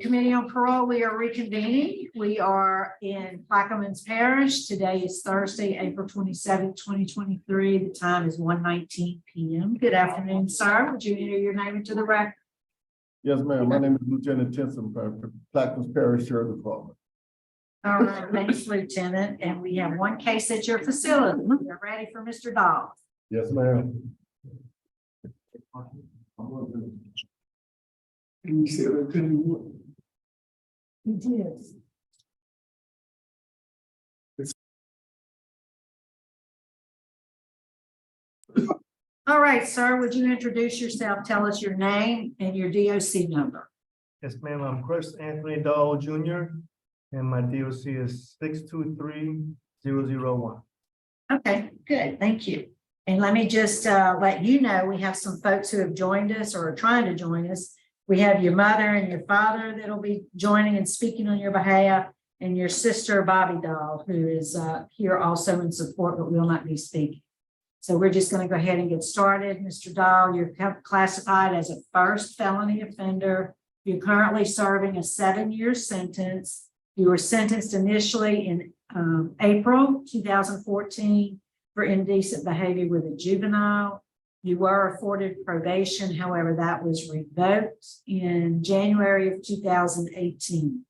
Committee on Parole, we are reconvening. We are in Plaquemines Parish. Today is Thursday, April 27th, 2023. The time is 1:19 p.m. Good afternoon, sir. Would you enter your name into the record? Yes, ma'am. My name is Lieutenant Tinson, Plaquemines Parish Sheriff Department. All right, thanks, Lieutenant. And we have one case at your facility. We're ready for Mr. Dahl. Yes, ma'am. And you said, Lieutenant Wood. He did. All right, sir, would you introduce yourself? Tell us your name and your DOC number. Yes, ma'am. I'm Chris Anthony Dahl Jr. and my DOC is 623001. Okay, good. Thank you. And let me just let you know, we have some folks who have joined us or are trying to join us. We have your mother and your father that'll be joining and speaking on your behalf, and your sister, Bobby Dahl, who is here also in support, but will not be speaking. So we're just going to go ahead and get started. Mr. Dahl, you're classified as a first felony offender. You're currently serving a 7-year sentence. You were sentenced initially in April 2014 for indecent behavior with a juvenile. You were afforded probation, however, that was revoked in January of 2018.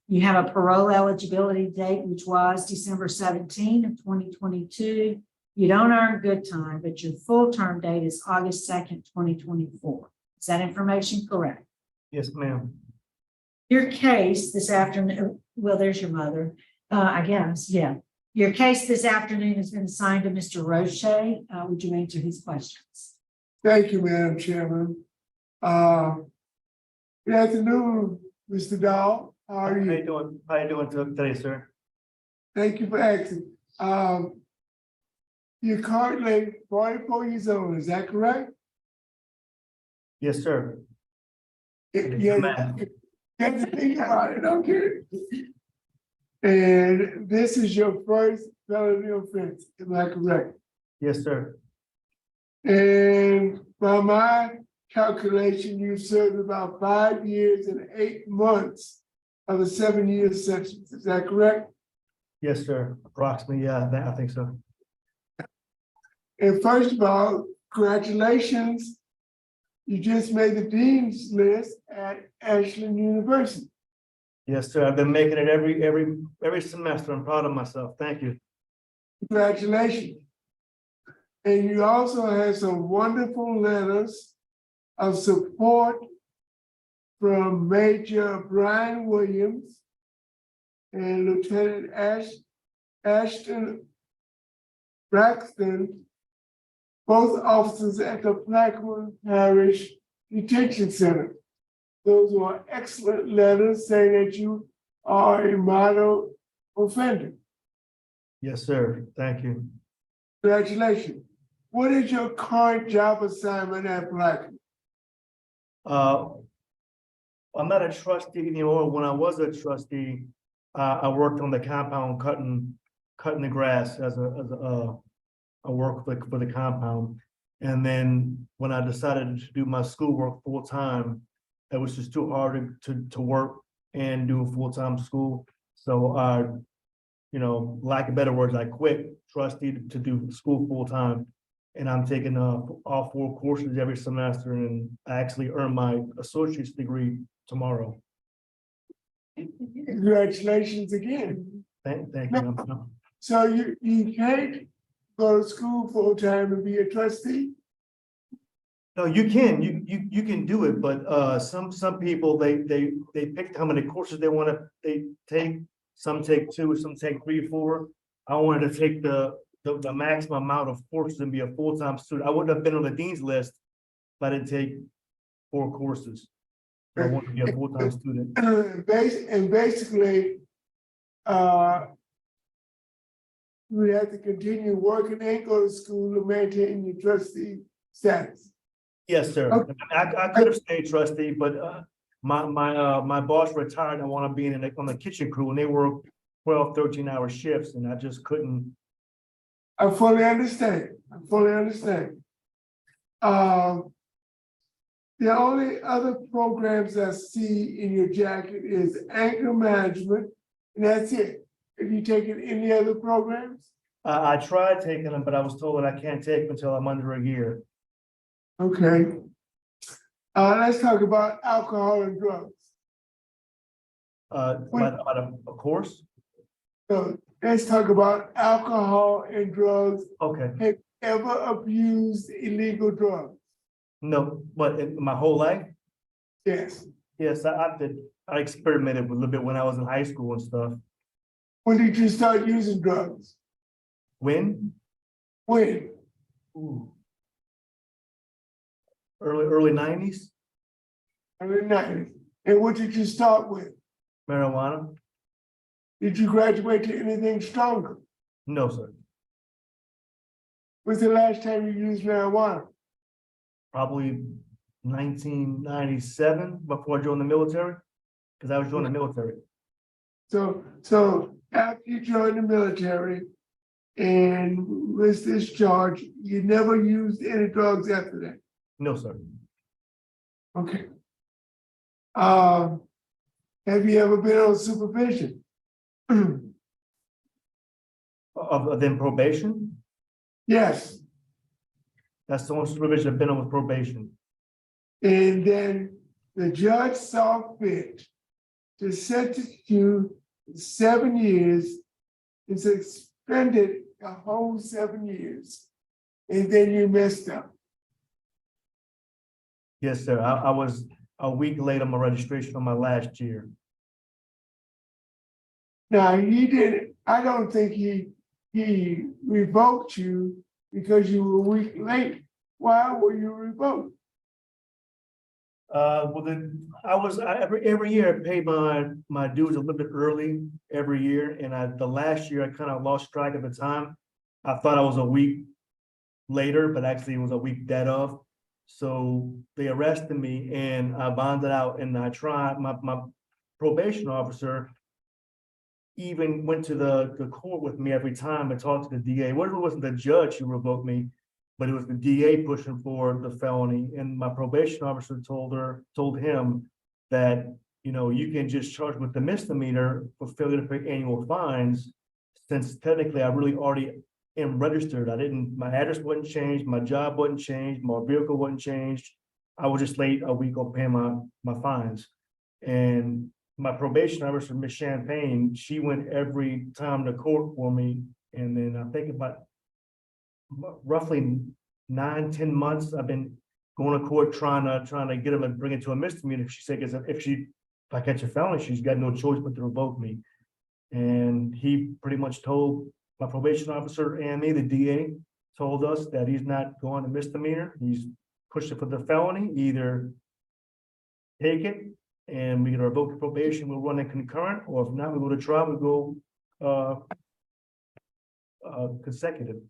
You have a parole eligibility date, which was December 17 of 2022. You don't earn good time, but your full term date is August 2nd, 2024. Is that information correct? Yes, ma'am. Your case this afternoon, well, there's your mother, I guess, yeah. Your case this afternoon has been assigned to Mr. Roche. Would you answer his questions? Thank you, Madam Chairman. Good afternoon, Mr. Dahl. How are you? How you doing today, sir? Thank you for asking. You're currently 44 years old, is that correct? Yes, sir. Yeah, Math. you have to think about it, okay? And this is your first felony offense, am I correct? Yes, sir. And by my calculation, you've served about 5 years and 8 months of a 7-year sentence, is that correct? Yes, sir. Approximately, yeah, I think so. And first of all, congratulations. You just made the dean's list at Ashland University. Yes, sir. I've been making it every semester. I'm proud of myself. Thank you. Congratulations. And you also had some wonderful letters of support from Major Brian Williams and Lieutenant Ashton Braxton, both officers at the Plaquemines Parish Detention Center. Those were excellent letters saying that you are a model offender. Yes, sir. Thank you. Congratulations. What is your current job assignment at Plaquemines? I'm not a trustee anymore. When I was a trustee, I worked on the compound cutting the grass as a work for the compound. And then when I decided to do my schoolwork full time, it was just too hard to work and do full-time school. So lack of better words, I quit trustee to do school full-time. And I'm taking all 4 courses every semester, and I actually earn my associate's degree tomorrow. Congratulations again. Thank you. So you can't go to school full-time and be a trustee? No, you can. You can do it, but some people they pick how many courses they want to take. Some take 2, some take 3, 4. I wanted to take the maximum amount of courses and be a full-time student. I wouldn't have been on the dean's list if I didn't take 4 courses. I want to be a full-time student. And basically, you have to continue working and go to school to maintain your trustee status. Yes, sir. Okay. I could have stayed trustee, but my boss retired. I want to be on the kitchen crew, and they work 12, 13-hour shifts, and I just couldn't. I fully understand. The only other programs I see in your jacket is anger management, and that's it. Have you taken any other programs? I tried taking them, but I was told that I can't take them until I'm under a year. Okay. Let's talk about alcohol and drugs. About a course? So let's talk about alcohol and drugs. Okay, Have you ever abused illegal drugs? no, but in my whole life, Yes. yes, I did. I experimented with a little bit when I was in high school and stuff. When did you start using drugs? When? When? Ooh. Early 90s, Early 90s. And what did you start with? marijuana? Did you graduate to anything stronger? No, sir. When's the last time you used marijuana? Probably 1997 before I joined the military, because I was joining the military. So after you joined the military and was discharged, you never used any drugs after that? No, sir. Okay. Have you ever been on supervision? Of then probation, Yes. that's the only supervision I've been on with probation. And then the judge saw fit to sentence you to 7 years and suspended a whole 7 years. And then you messed up. Yes, sir. I was a week late on my registration on my last year. Now, he didn't, I don't think he revoked you because you were a week late. Why were you revoked? Well, then every year I pay my dues a little bit early every year, and the last year I kind of lost track of the time. I thought I was a week later, but actually it was a week dead of. So they arrested me and I bonded out, and I tried, my probation officer even went to the court with me every time and talked to the DA. It wasn't the judge who revoked me, but it was the DA pushing for the felony. And my probation officer told him that, you can just charge with the misdemeanor for failure to pay annual fines, since technically I really already am registered. My address wasn't changed, my job wasn't changed, my vehicle wasn't changed. I was just late a week on paying my fines. And my probation officer, Miss Champagne, she went every time to court for me. And then I think about roughly 9-10 months, I've been going to court trying to get him and bring it to a misdemeanor. She said, because if I catch a felony, she's got no choice but to revoke me. And he pretty much told my probation officer and me, the DA, told us that he's not going to misdemeanor. He's pushing for the felony. Either take it and we can revoke the probation, we'll run it concurrent, or if not, we go to trial, we go consecutive.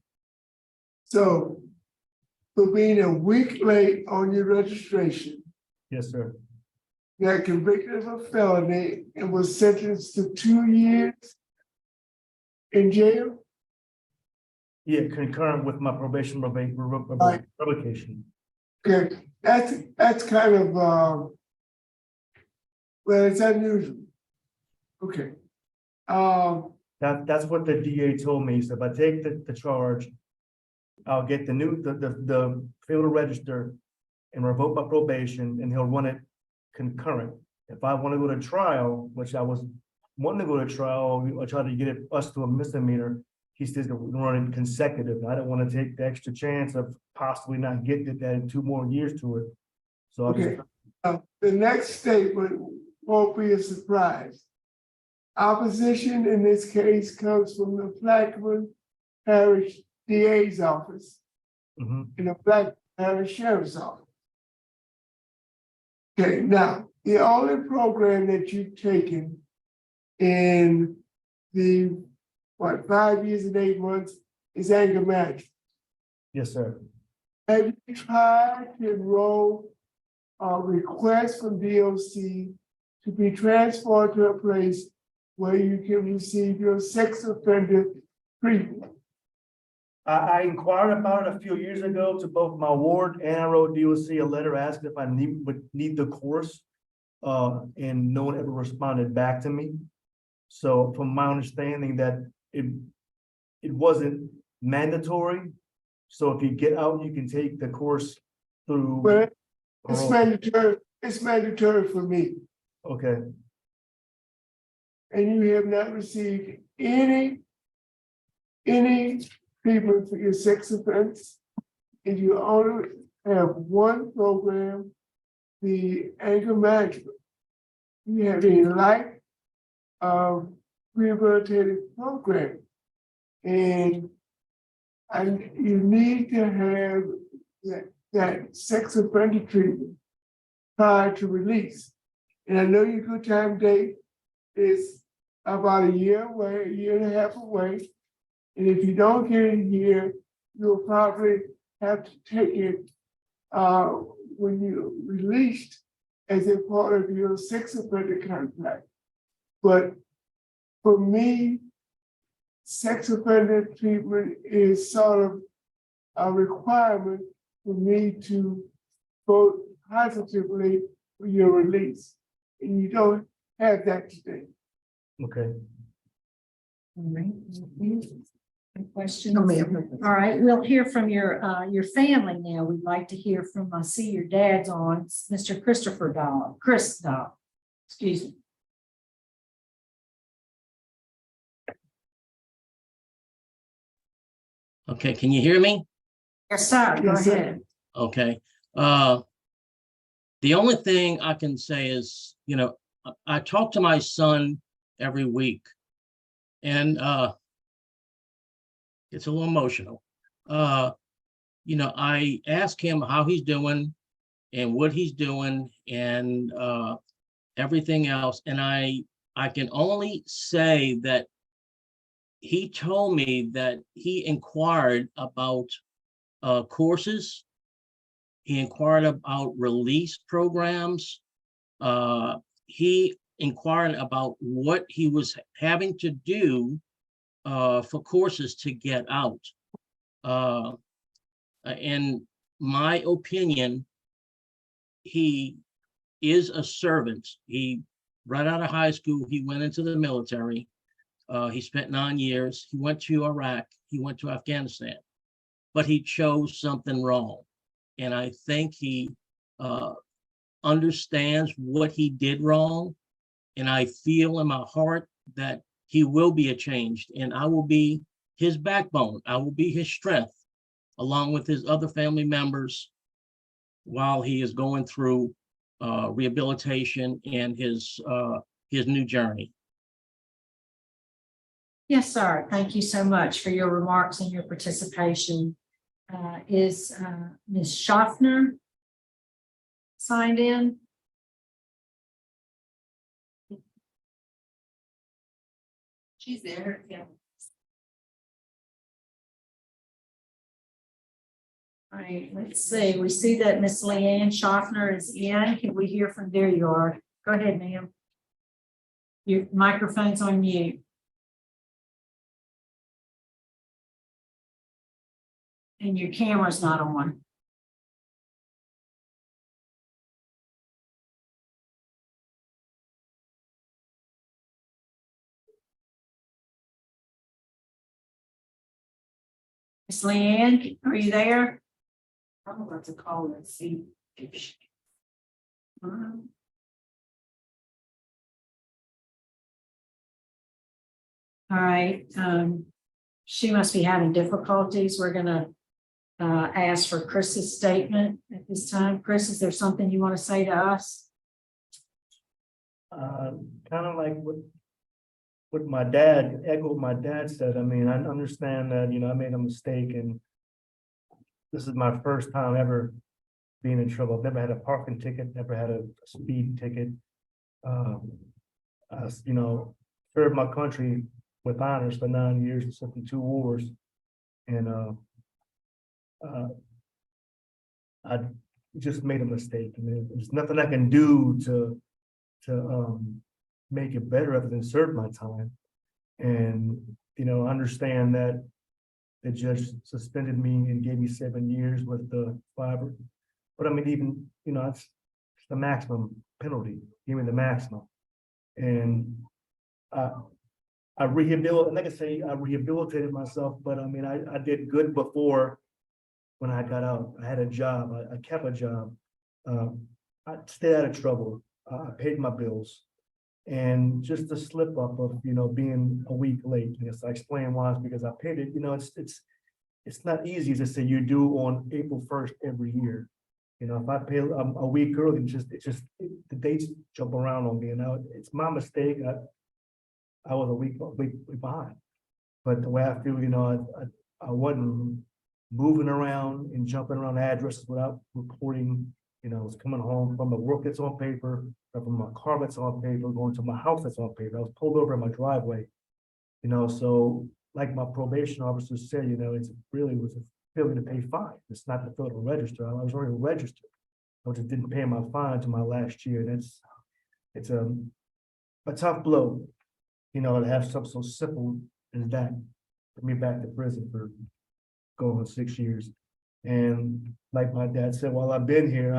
So for being a week late on your registration, Yes, sir. you got convicted of a felony and was sentenced to 2 years in jail? Yeah, concurrent with my probation Right. revocation. Okay, that's kind of, well, it's unusual. Okay. That's what the DA told me. So if I take the charge, I'll get the field register and revoke my probation, and he'll run it concurrent. If I want to go to trial, which I was wanting to go to trial, I try to get us to a misdemeanor. He says that we're running consecutive. I don't want to take the extra chance of possibly not getting it that 2 more years to it. So Okay. The next statement won't be a surprise. Opposition in this case comes from the Plaquemine Parish DA's office Mhm. and the Plaquemine Parish Sheriff's office. Okay, now, the only program that you've taken in the 5 years and 8 months is anger management. Yes, sir. Have you tried to enroll a request from DOC to be transferred to a place where you can receive your sex offender treatment? I inquired about it a few years ago to both my ward, and I wrote DOC a letter asking if I would need the course. And no one ever responded back to me. So from my understanding that it wasn't mandatory. So if you get out, you can take the course through. But it's parole. mandatory, it's mandatory for me. Okay, And you have not received any treatment for your sex offense. And you only have one program, the anger management. You have a life rehabilitative program. And you need to have that sex offender treatment prior to release. And I know your good time date is about a year away, a year and a half away. And if you don't get it here, you'll probably have to take it when you're released as a part of your sex offender contract. But for me, sex offender treatment is sort of a requirement for me to vote positively for your release. And you don't have that today. okay. All right. Any questions? All right, we'll hear from your family now. We'd like to hear from, I see your dad's on, it's Mr. Christopher Dahl, Chris Dahl, excuse me. Okay, can you hear me? Yes, sir, go Yes, sir. ahead. Okay. The only thing I can say is, I talk to my son every week, and it's a little emotional. I ask him how he's doing and what he's doing and everything else. And I can only say that he told me that he inquired about courses. He inquired about release programs. He inquired about what he was having to do for courses to get out. In my opinion, he is a servant. He, right out of high school, he went into the military. He spent 9 years. He went to Iraq. He went to Afghanistan, but he chose something wrong. And I think he understands what he did wrong. And I feel in my heart that he will be changed, and I will be his backbone. I will be his strength, along with his other family members, while he is going through rehabilitation and his new journey. Yes, sir, thank you so much for your remarks and your participation. Is Ms. Schaffner signed in? She's there, yeah. All right, let's see. We see that Miss Leanne Schaffner is in. Can we hear from, there you are. Go ahead, ma'am. Your microphone's on mute. And your camera's not on. Miss Leanne, are you there? I'm about to call her and see if she. All right, she must be having difficulties. We're gonna ask for Chris's statement at this time. Chris, is there something you want to say to us? Kind of like what my dad, echoed my dad said. I mean, I understand that, I made a mistake, and this is my first time ever being in trouble. I've never had a parking ticket, never had a speed ticket. I, served my country with honors for 9 years and served in 2 wars. And I just made a mistake. I mean, there's nothing I can do to make it better other than serve my time. And, understand that the judge suspended me and gave me 7 years with the fiber. But I mean, even, you know, it's the maximum penalty, give me the maximum. And I rehabilitated, like I say, I rehabilitated myself, but I mean, I did good before when I got out. I had a job, I kept a job. I stayed out of trouble. I paid my bills. And just the slip up of, you know, being a week late, yes, I explained why, it's because I paid it, you know, it's not easy to say you do on April 1st every year. You know, if I pay a week early, the dates jump around on me, and now it's my mistake. I was a week behind. But the way I feel, you know, I wasn't moving around and jumping around addresses without reporting. You know, I was coming home from the work that's on paper, or from my car that's on paper, going to my house that's on paper. I was pulled over in my driveway. You know, so like my probation officer said, you know, it really was a failure to pay fine. It's not the federal register. I was already registered. I just didn't pay my fine until my last year. It's a tough blow, you know, to have something so simple as that, put me back to prison for going on 6 years. And like my dad said, while I've been here,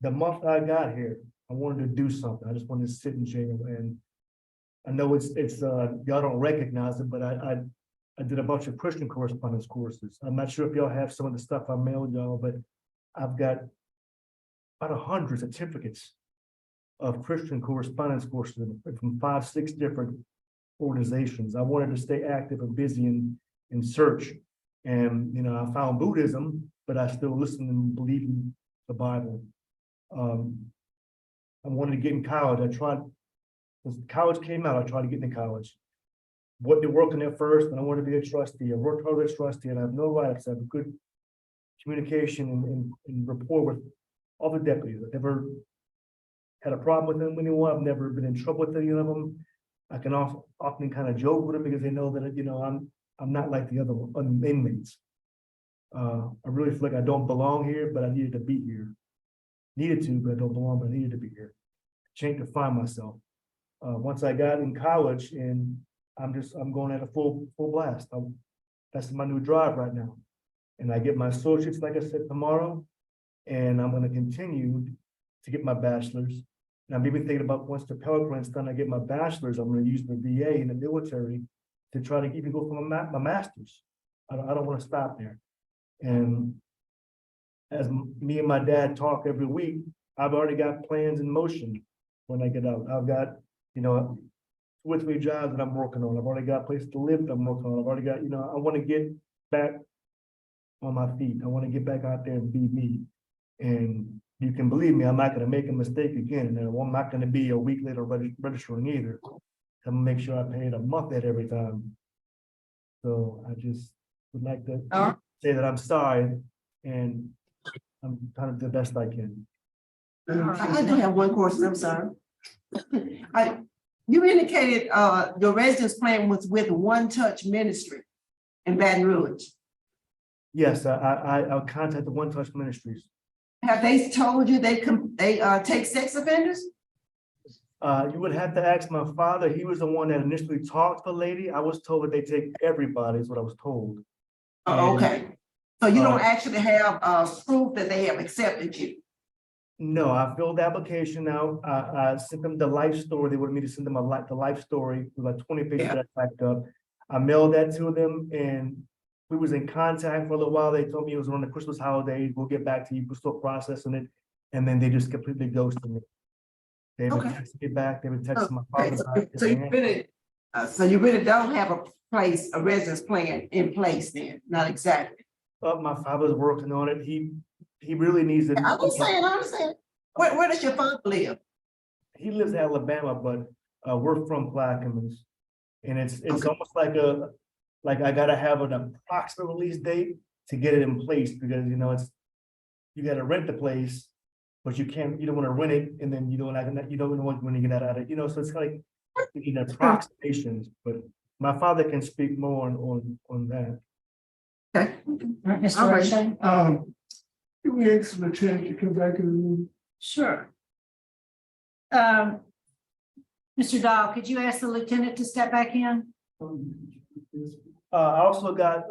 the month I got here, I wanted to do something. I just wanted to sit in jail. And I know it's y'all don't recognize it, but I did a bunch of Christian correspondence courses. I'm not sure if y'all have some of the stuff I mailed y'all, but I've got about 100 certificates of Christian correspondence courses from 5, 6 different organizations. I wanted to stay active and busy in search. And, you know, I found Buddhism, but I still listen and believe in the Bible. I wanted to get in college. I tried, when college came out, I tried to get into college. What did working there first, and I wanted to be a trustee. I worked hard as a trustee, and I have no rights. I have a good communication and rapport with all the deputies. I've never had a problem with anyone. I've never been in trouble with any of them. I can often kind of joke with them because they know that, you know, I'm not like the other inmates. I really feel like I don't belong here, but I needed to be here. Needed to, but I don't belong, but I needed to be here. Changed to find myself. Once I got in college, and I'm going at a full blast. That's my new drive right now. And I get my associates, like I said, tomorrow, and I'm going to continue to get my bachelor's. And I'm even thinking about once the Pell Grant's done, I get my bachelor's, I'm going to use the VA in the military to try to even go for my master's. I don't want to stop there. And as me and my dad talk every week, I've already got plans in motion when I get out. I've got, you know, 2 or 3 jobs that I'm working on. I've already got a place to live that I'm working on. I've already got, you know, I want to get back on my feet. I want to get back out there and be me. And you can believe me, I'm not going to make a mistake again. And I'm not going to be a week later registering either. I'm going to make sure I pay it a month at every time. So I just would like to say that I'm sorry, and I'm trying to do the best I can. I do have one question, I'm sorry. You indicated your residence plan was with One Touch Ministry in Baton Rouge. Yes, I'll contact the One Touch Ministries. Have they told you they take sex offenders? You would have to ask my father. He was the one that initially talked to the lady. I was told that they take everybody, is what I was told. Oh, okay. So you don't actually have proof that they have accepted you? No, I filled the application out. I sent them the life story. They wanted me to send them the life story. It was like 20 pages that I typed up. I mailed that to them, and we was in contact for a little while. They told me it was on the Christmas holiday. We'll get back to you. We're still processing it. And then they just completely ghosted me. They haven't texted me back. They haven't texted my father back. So you really don't have a residence plan in place then? Not exactly. My father's working on it. He really needs it. I understand. Where does your father live? He lives in Alabama, but we're from Plaquemines. And it's almost like I gotta have an approximate release date to get it in place, because, you know, you gotta rent the place, but you don't want to rent it, and then you don't want when you get out of it, you know, so it's like, you know, approximations, but my father can speak more on that. Okay. All right, Mr. Roche. Give me an extra chance to come back in the room. Sure. Mr. Dahl, could you ask the lieutenant to step back in? I also got,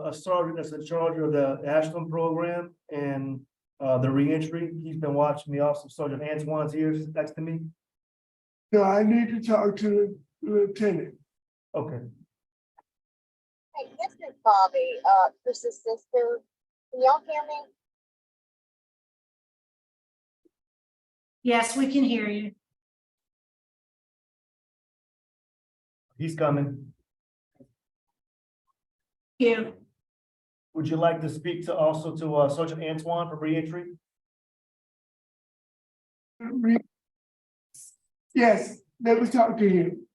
a sergeant that's in charge of the Ashland program and, the reentry. He's been watching me also. Sergeant Antoine's here next to me. No, I need to talk to the lieutenant. Okay. Hey, this is Bobby, Chris's sister. Can y'all hear me? Yes, we can hear you. He's coming. You. Would you like to speak to also to, Sergeant Antoine for reentry? Yes, let me talk to you.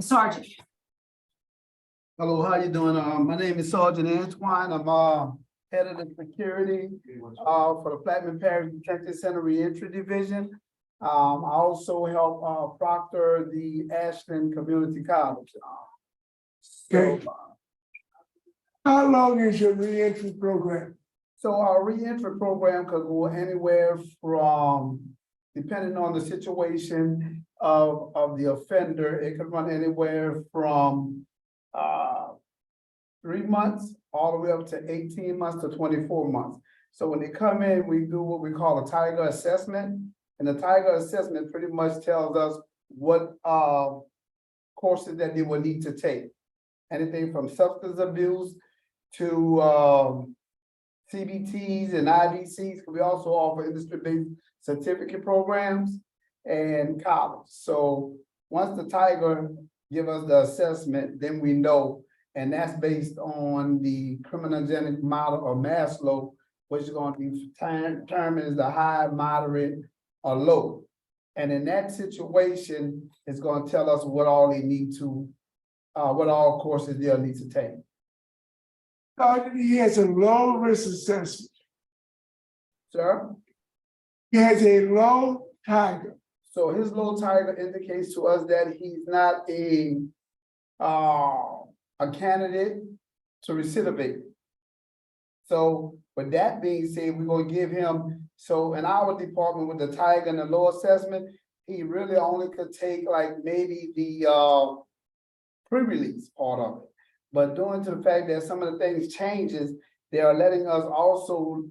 Sergeant. Hello, how you doing? My name is Sergeant Antoine. I'm head of the security for the Platinum Parish Detention Center Reentry Division. I also help proctor the Ashland Community College. Okay. How long is your reentry program? So our reentry program could go anywhere from, depending on the situation of the offender, it could run anywhere from 3 months all the way up to 18 months to 24 months. So when they come in, we do what we call a Tiger assessment. And the Tiger assessment pretty much tells us what courses that they will need to take. Anything from substance abuse to CBTs and IVCs. We also offer industry-based certificate programs and college. So once the Tiger give us the assessment, then we know, and that's based on the criminogenic model of Maslow, which is going to be determined as the high, moderate, or low. And in that situation, it's going to tell us what all they need to, what all courses they'll need to take. Sergeant, he has a low risk assessment. Sir? He has a low Tiger. So his low Tiger indicates to us that he's not a candidate to recidivate. So with that being said, we're gonna give him, so in our department with the Tiger and the low assessment, he really only could take like maybe the pre-release part of it. But due to the fact that some of the things changes, they are letting us also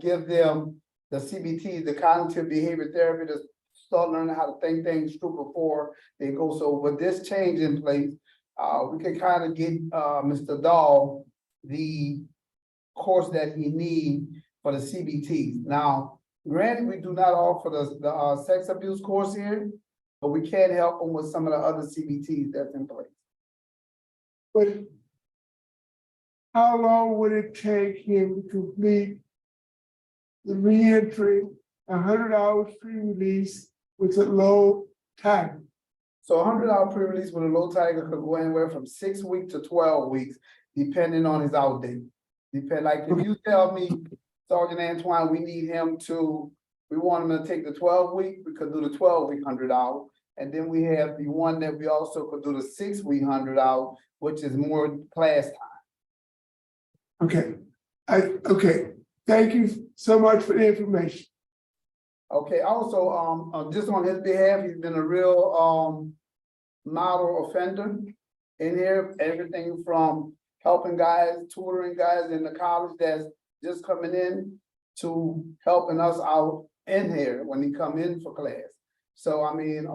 give them the CBT, the cognitive behavior therapy, to start learning how to think things through before they go. So with this change in place, we can kind of get Mr. Dahl the course that he needs for the CBTs. Now, granted, we do not offer the sex abuse course here, but we can help him with some of the other CBTs that's in place. But how long would it take him to complete the reentry, 100 hours pre-release with a low Tiger? So 100-hour pre-release with a low Tiger could go anywhere from 6 weeks to 12 weeks, depending on his out date. Like if you tell me, Sergeant Antoine, we want him to take the 12-week, we could do the 12-week 100-hour. And then we have the one that we also could do the 6-week 100-hour, which is more class time. Okay, okay. Thank you so much for the information. Okay, also, just on his behalf, he's been a real model offender in here, everything from helping guys, tutoring guys in the college that's just coming in to helping us out in here when he come in for class. So, I mean,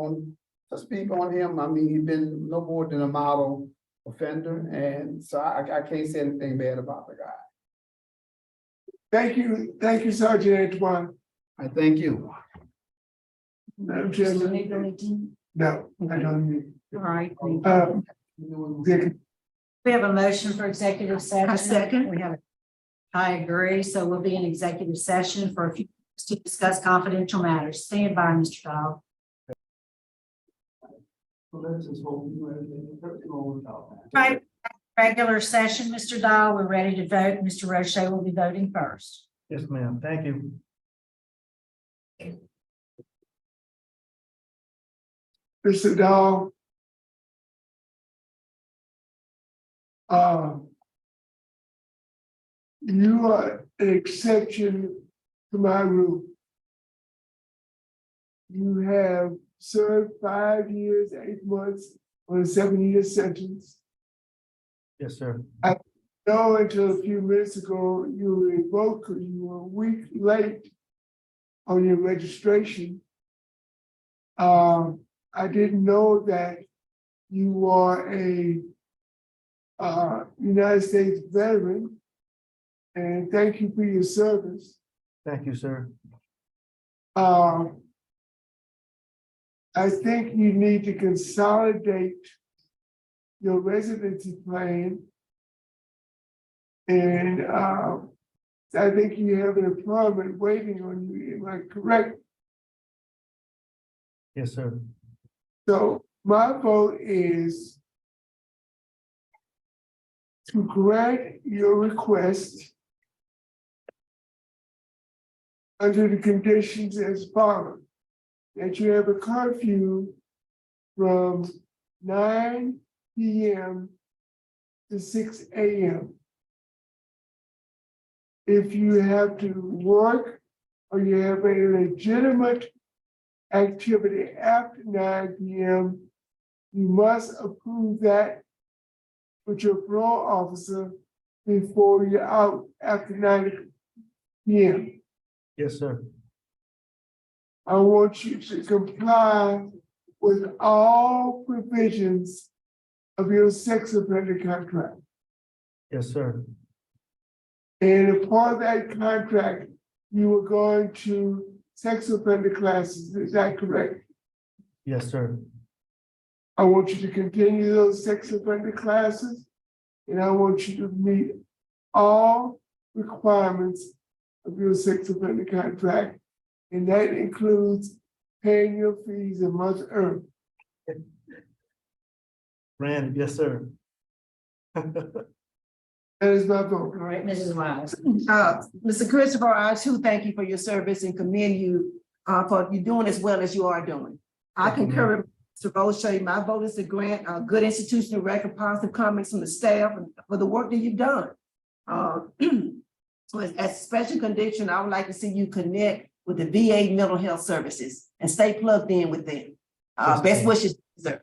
to speak on him, I mean, he's been no more than a model offender, and so I can't say anything bad about the guy. Thank you, Sergeant Antoine. I thank you. Madam Chairman. No, I don't need. All right. Executive. We have a motion for executive session. I second. I agree. So we'll be in executive session for a few minutes to discuss confidential matters. Stand by, Mr. Dahl. Right. Regular session, Mr. Dahl. We're ready to vote. Mr. Roche will be voting first. Yes, ma'am. Thank you. Mr. Dahl. You are an exception to my rule. You have served 5 years, 8 months on a 7-year sentence. Yes, sir. No, until a few minutes ago, you were revoked because you were a week late on your registration. I didn't know that you are a United States veteran, and thank you for your service. Thank you, sir. I think you need to consolidate your residency plan. And I think you have an employment waiting on you, am I correct? Yes, sir. So my vote is to grant your request under the conditions as follows: that you have a curfew from 9 p.m. to 6 a.m. If you have to work or you have a legitimate activity after 9 p.m., you must approve that with your parole officer before you're out after 9 p.m. Yes, sir. I want you to comply with all provisions of your sex offender contract. Yes, sir. And a part of that contract, you were going to sex offender classes, is that correct? Yes, sir. I want you to continue those sex offender classes, and I want you to meet all requirements of your sex offender contract, and that includes paying your fees a month early. Brandon, yes, sir. That is my vote. All right, Mrs. Wise. Mr. Christopher, I too thank you for your service and commend you for you doing as well as you are doing. I Thank you, concur with Mr. Bowshade. My vote is to grant a good institutional record, positive comments from the staff and for the work that you've done. So as a special condition, I would like to see you connect with the VA mental health services and stay plugged in with them. Yes, Best ma'am. wishes, sir.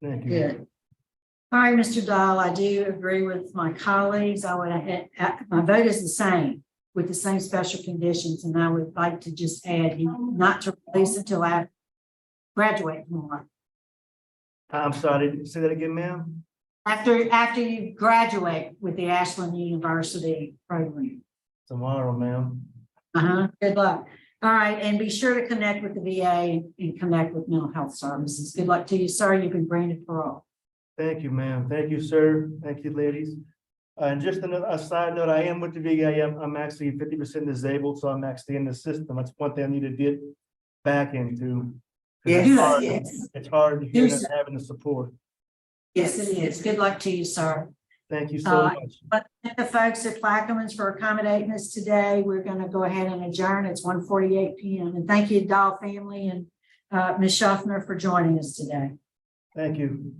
Thank you. Good. All right, Mr. Dahl, I do agree with my colleagues. My vote is the same with the same special conditions, and I would like to just add not to release until I graduate tomorrow. I'm sorry, say that again, ma'am? After you graduate with the Ashland University program. Tomorrow, ma'am. Good luck. All right, and be sure to connect with the VA and connect with mental health services. Good luck to you, sir. You've been granted parole. Thank you, ma'am. Thank you, sir. Thank you, ladies. And just a side note, I am with the VA. I'm actually 50% disabled, so I'm actually in the system. That's one thing I need to get back into. 'Cause Yes, it's hard. yes. It's hard here Yes. not having the support. Yes, it is. Good luck to you, sir. Thank you so much. But thank the folks at Plaquemines for accommodating us today. We're going to go ahead and adjourn. It's 1:48 p.m. And thank you, Dahl family and Ms. Schaffner for joining us today. Thank you.